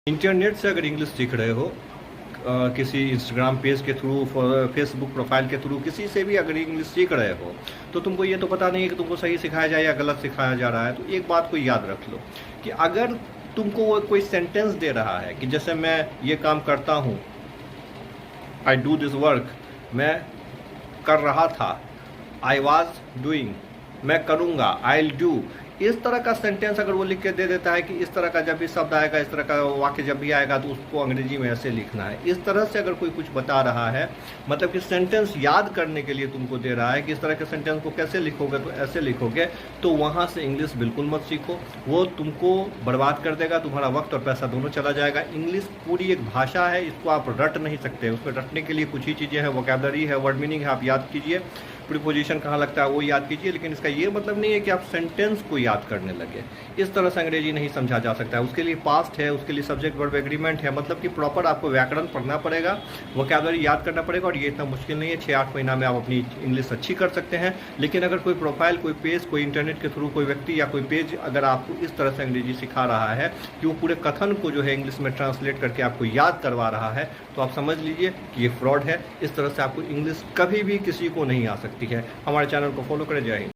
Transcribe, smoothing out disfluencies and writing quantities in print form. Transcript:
Internet से अगर English सीख रहे हो, किसी इंस्टाग्राम पेज के थ्रू, फेसबुक प्रोफाइल के थ्रू, किसी से भी अगर इंग्लिश सीख रहे हो तो तुमको ये तो पता नहीं है कि तुमको सही सिखाया जाए या गलत सिखाया जा रहा है। तो एक बात को याद रख लो कि अगर तुमको वो कोई सेंटेंस दे रहा है कि जैसे मैं ये काम करता हूँ, आई डू दिस वर्क, मैं कर रहा था, आई वॉज डूइंग, मैं करूँगा, आई विल डू, इस तरह का सेंटेंस अगर वो लिख के दे देता है कि इस तरह का जब भी शब्द आएगा, इस तरह का वाक्य जब भी आएगा तो उसको अंग्रेजी में ऐसे लिखना है, इस तरह से अगर कोई कुछ बता रहा है, मतलब कि सेंटेंस याद करने के लिए तुमको दे रहा है कि इस तरह के सेंटेंस को कैसे लिखोगे, तो ऐसे लिखोगे, तो वहाँ से इंग्लिश बिल्कुल मत सीखो। वो तुमको बर्बाद कर देगा, तुम्हारा वक्त और पैसा दोनों चला जाएगा। इंग्लिश पूरी एक भाषा है, इसको आप रट नहीं सकते। उसको रटने के लिए कुछ ही चीज़ें हैं, वोकैबुलरी है, वर्ड मीनिंग है, आप याद कीजिए, प्रीपोजिशन कहाँ लगता है वो याद कीजिए, लेकिन इसका ये मतलब नहीं है कि आप सेंटेंस को याद करने लगे। इस तरह से अंग्रेजी नहीं समझा जा सकता है। उसके लिए पास्ट है, उसके लिए सब्जेक्ट वर्ब एग्रीमेंट है, मतलब कि प्रॉपर आपको व्याकरण पढ़ना पड़ेगा, वोकैबुलरी याद करना पड़ेगा, और ये इतना मुश्किल नहीं है। 6-8 महीना में आप अपनी इंग्लिश अच्छी कर सकते हैं। लेकिन अगर कोई प्रोफाइल, कोई पेज, कोई इंटरनेट के थ्रू कोई व्यक्ति या कोई पेज अगर आपको इस तरह से अंग्रेजी सिखा रहा है कि वो पूरे कथन को जो है इंग्लिश में ट्रांसलेट करके आपको याद करवा रहा है, तो आप समझ लीजिए कि ये फ्रॉड है। इस तरह से आपको इंग्लिश कभी भी किसी को नहीं आ सकती है। हमारे चैनल को फॉलो करें। जय हिंद।